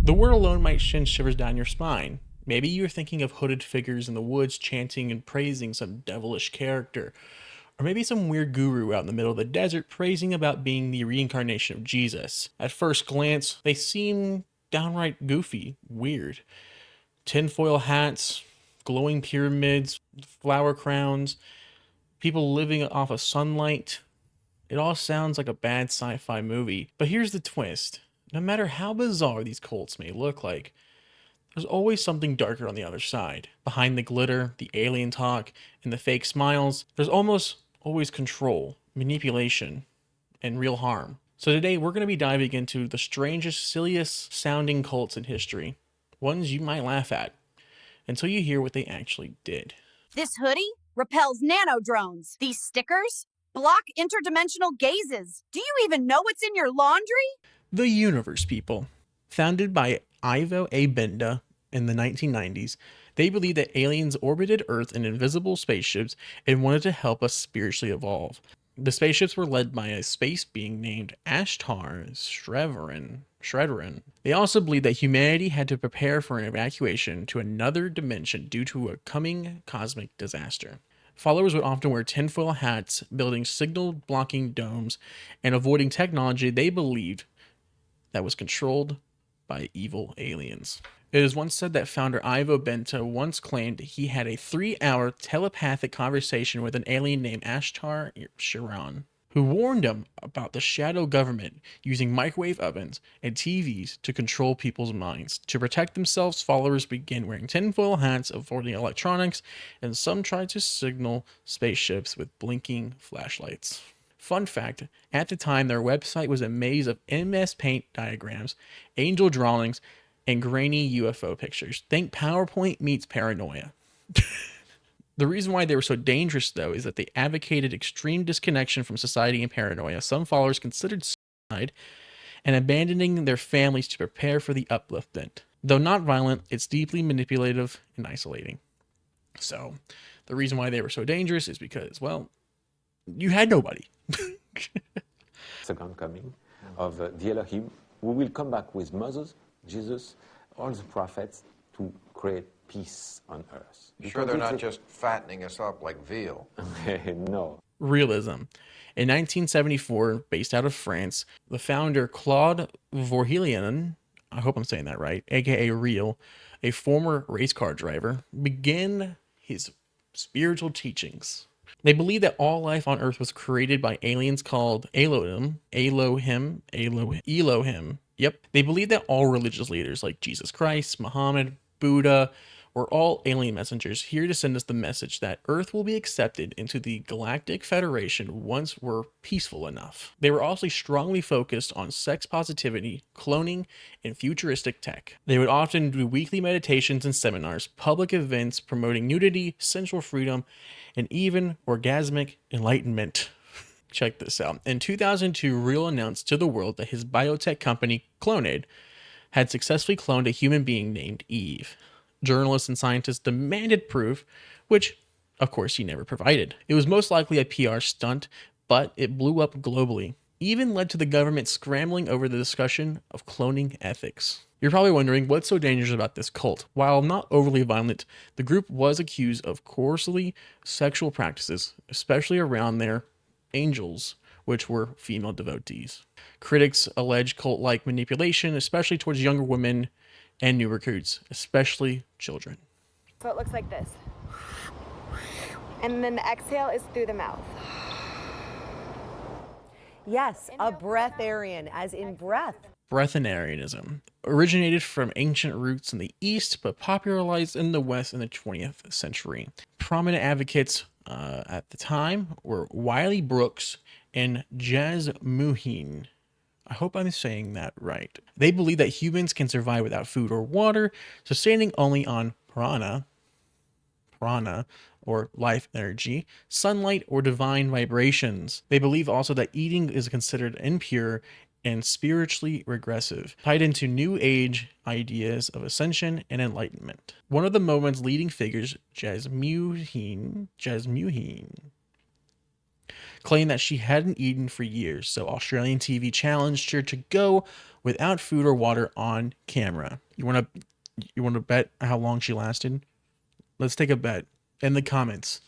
The word alone might send shivers down your spine. Maybe you're thinking of hooded figures in the woods chanting and praising some devilish character. Or maybe some weird guru out in the middle of the desert praising about being the reincarnation of Jesus. At first glance, they seem downright goofy, weird. Tinfoil hats, glowing pyramids, flower crowns, people living off of sunlight. It all sounds like a bad sci-fi movie. But here's the twist. No matter how bizarre these cults may look like, there's always something darker on the other side. Behind the glitter, the alien talk, and the fake smiles, there's almost always control, manipulation, and real harm. So today we're going to be diving into the strangest, silliest sounding cults in history. Ones you might laugh at, until you hear what they actually did. This hoodie repels nanodrones. These stickers block interdimensional gazes. Do you even know what's in your laundry? The Universe People. Founded by Ivo A. Benda in the 1990s, they believed that aliens orbited Earth in invisible spaceships and wanted to help us spiritually evolve. The spaceships were led by a space being named Ashtar Shredderin. They also believed that humanity had to prepare for an evacuation to another dimension due to a coming cosmic disaster. Followers would often wear tinfoil hats, building signal-blocking domes, and avoiding technology they believed that was controlled by evil aliens. It is once said that founder Ivo Benta once claimed he had a 3-hour telepathic conversation with an alien named Ashtar Sharon, who warned him about the shadow government using microwave ovens and TVs to control people's minds. To protect themselves, followers began wearing tinfoil hats, avoiding electronics, and some tried to signal spaceships with blinking flashlights. Fun fact, at the time their website was a maze of MS Paint diagrams, angel drawings, and grainy UFO pictures. Think PowerPoint meets Paranoia. The reason why they were so dangerous, though, is that they advocated extreme disconnection from society and paranoia. Some followers considered suicide and abandoning their families to prepare for the upliftment. Though not violent, it's deeply manipulative and isolating. So, the reason why they were so dangerous is because, well, you had nobody. Second coming of the Elohim, who will come back with Moses, Jesus, all the prophets to create peace on earth. Sure they're not just fattening us up like veal? No. Raelism. In 1974, based out of France, the founder Claude Vorilhon, I hope I'm saying that right, aka Rael, a former race car driver, began his spiritual teachings. They believed that all life on Earth was created by aliens called Elohim. Yep. They believed that all religious leaders like Jesus Christ, Muhammad, Buddha, were all alien messengers here to send us the message that Earth will be accepted into the Galactic Federation once we're peaceful enough. They were also strongly focused on sex positivity, cloning, and futuristic tech. They would often do weekly meditations and seminars, public events promoting nudity, sensual freedom, and even orgasmic enlightenment. Check this out. In 2002, Rael announced to the world that his biotech company, Clonaid, had successfully cloned a human being named Eve. Journalists and scientists demanded proof, which, of course, he never provided. It was most likely a PR stunt, but it blew up globally. Even led to the government scrambling over the discussion of cloning ethics. You're probably wondering what's so dangerous about this cult. While not overly violent, the group was accused of coarsely sexual practices, especially around their angels, which were female devotees. Critics allege cult-like manipulation, especially towards younger women and new recruits, especially children. So it looks like this. And then the exhale is through the mouth. Yes, a breatharian, as in breath. Breatharianism originated from ancient roots in the East, but popularized in the West in the 20th century. Prominent advocates at the time were Wiley Brooks and Jasmuheen. I hope I'm saying that right. They believe that humans can survive without food or water, sustaining only on prana, or life energy, sunlight, or divine vibrations. They believe also that eating is considered impure and spiritually regressive, tied into New Age ideas of Ascension and Enlightenment. One of the movement's leading figures, Jasmuheen, claimed that she hadn't eaten for years, so Australian TV challenged her to go without food or water on camera. You want to bet how long she lasted? Let's take a bet in the comments.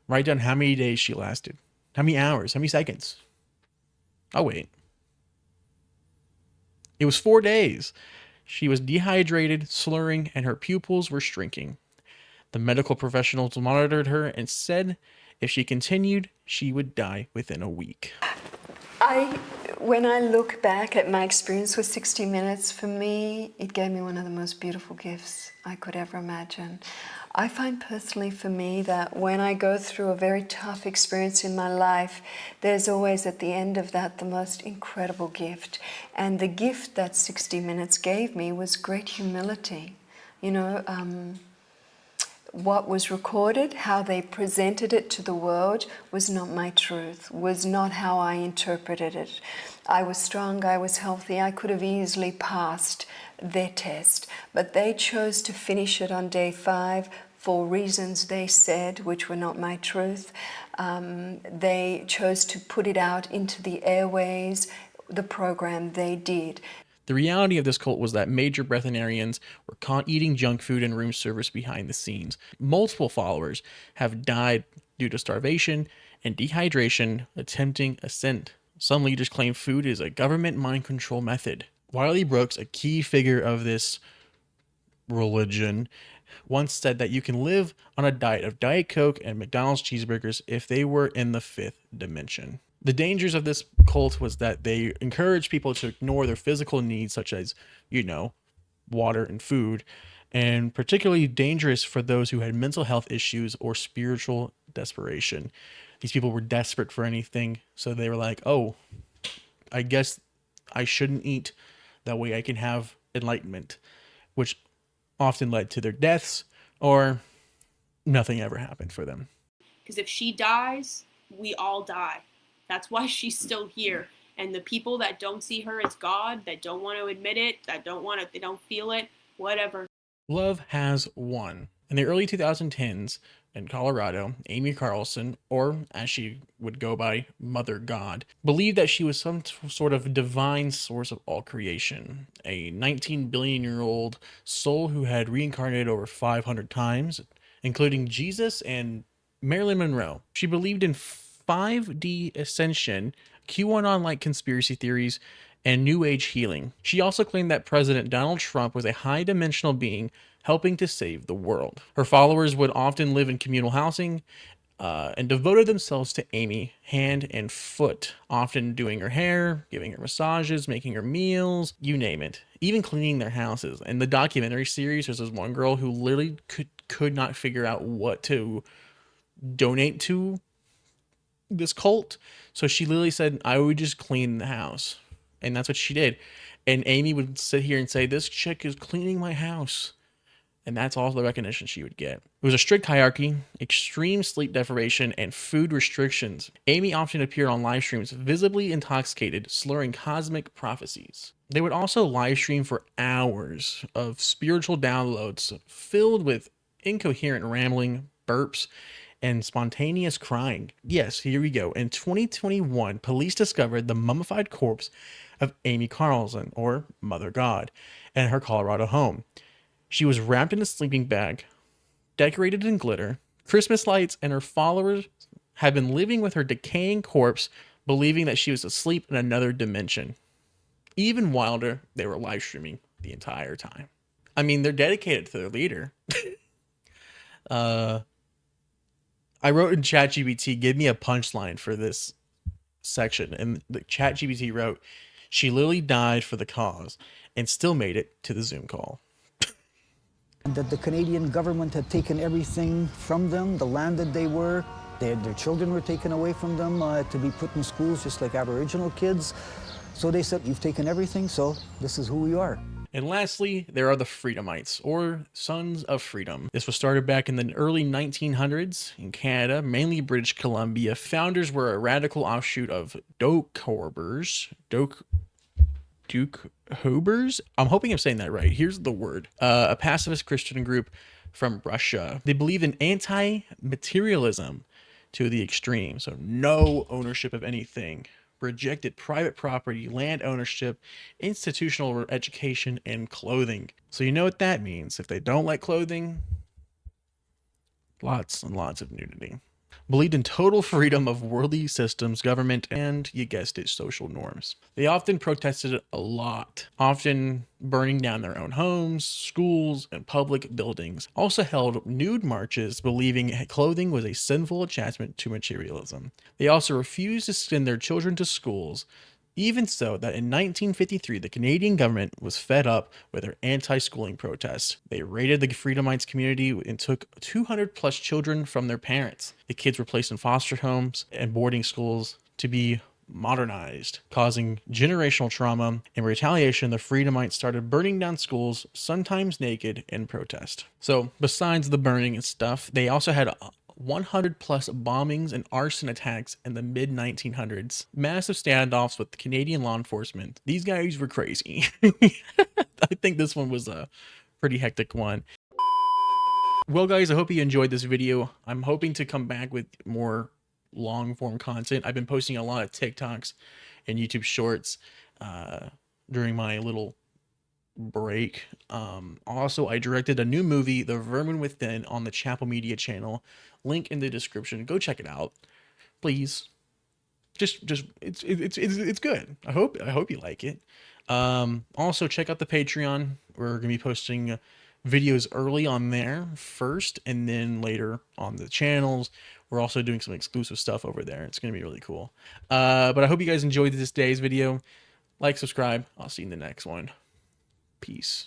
Write down how many days she lasted. How many hours? How many seconds? I'll wait. It was 4 days. She was dehydrated, slurring, and her pupils were shrinking. The medical professionals monitored her and said if she continued, she would die within a week. When I look back at my experience with 60 Minutes, for me, it gave me one of the most beautiful gifts I could ever imagine. I find personally for me that when I go through a very tough experience in my life, there's always at the end of that the most incredible gift. And the gift that 60 Minutes gave me was great humility. You know, what was recorded, how they presented it to the world, was not my truth, was not how I interpreted it. I was strong, I was healthy, I could have easily passed their test, but they chose to finish it on day 5 for reasons they said, which were not my truth. They chose to put it out into the airways, the program they did. The reality of this cult was that major breatharians were caught eating junk food in room service behind the scenes. Multiple followers have died due to starvation and dehydration attempting ascent. Some leaders claim food is a government mind control method. Wiley Brooks, a key figure of this religion, once said that you can live on a diet of Diet Coke and McDonald's cheeseburgers if they were in the 5th dimension. The dangers of this cult was that they encouraged people to ignore their physical needs, such as, you know, water and food, and particularly dangerous for those who had mental health issues or spiritual desperation. These people were desperate for anything, so they were like, oh, I guess I shouldn't eat. That way I can have enlightenment, which often led to their deaths or nothing ever happened for them. Because if she dies, we all die. That's why she's still here. And the people that don't see her as God, that don't want to admit it, that don't want to, they don't feel it, whatever. Love has won. In the early 2010s in Colorado, Amy Carlson, or as she would go by, Mother God, believed that she was some sort of divine source of all creation, a 19 billion-year-old soul who had reincarnated over 500 times, including Jesus and Marilyn Monroe. She believed in 5D Ascension, QAnon-like conspiracy theories, and New Age healing. She also claimed that President Donald Trump was a high-dimensional being helping to save the world. Her followers would often live in communal housing and devoted themselves to Amy hand and foot, often doing her hair, giving her massages, making her meals, you name it, even cleaning their houses. In the documentary series, there's this one girl who literally could not figure out what to donate to this cult, so she literally said, I would just clean the house. And that's what she did. And Amy would sit here and say, this chick is cleaning my house. And that's all the recognition she would get. It was a strict hierarchy, extreme sleep deprivation, and food restrictions. Amy often appeared on live streams visibly intoxicated, slurring cosmic prophecies. They would also live stream for hours of spiritual downloads filled with incoherent rambling, burps, and spontaneous crying. Yes, here we go. In 2021, police discovered the mummified corpse of Amy Carlson, or Mother God, in her Colorado home. She was wrapped in a sleeping bag, decorated in glitter, Christmas lights, and her followers had been living with her decaying corpse, believing that she was asleep in another dimension. Even wilder, they were live streaming the entire time. I mean, they're dedicated to their leader. I wrote in ChatGPT, give me a punchline for this section. And the ChatGPT wrote, she literally died for the cause and still made it to the Zoom call. That the Canadian government had taken everything from them, the land that they were. Their children were taken away from them to be put in schools just like Aboriginal kids. So they said, you've taken everything, so this is who we are. And lastly, there are the Freedomites, or Sons of Freedom. This was started back in the early 1900s in Canada, mainly British Columbia. Founders were a radical offshoot of Duke Hobers. I'm hoping I'm saying that right. Here's the word. A pacifist Christian group from Russia. They believe in anti-materialism to the extreme. So no ownership of anything. rejected private property, land ownership, institutional education, and clothing. So you know what that means. If they don't like clothing, lots and lots of nudity. Believed in total freedom of worldly systems, government, and, you guessed it, social norms. They often protested a lot, often burning down their own homes, schools, and public buildings. Also held nude marches, believing clothing was a sinful attachment to materialism. They also refused to send their children to schools, even so that in 1953, the Canadian government was fed up with their anti-schooling protests. They raided the Freedomites community and took 200 plus children from their parents. The kids were placed in foster homes and boarding schools to be modernized, causing generational trauma. In retaliation, the Freedomites started burning down schools, sometimes naked, in protest. So besides the burning and stuff, they also had 100 plus bombings and arson attacks in the mid 1900s. Massive standoffs with Canadian law enforcement. These guys were crazy. I think this one was a pretty hectic one. Well, guys, I hope you enjoyed this video. I'm hoping to come back with more long form content. I've been posting a lot of TikToks and YouTube shorts during my little break. Also, I directed a new movie, The Vermin Within, on the Chapel Media channel. Link in the description. Go check it out, please. Just it's good. I hope you like it. Also check out the Patreon. We're gonna be posting videos early on there first, and then later on the channels. We're also doing some exclusive stuff over there. It's gonna be really cool. But I hope you guys enjoyed this day's video. Like, subscribe. I'll see you in the next one. Peace.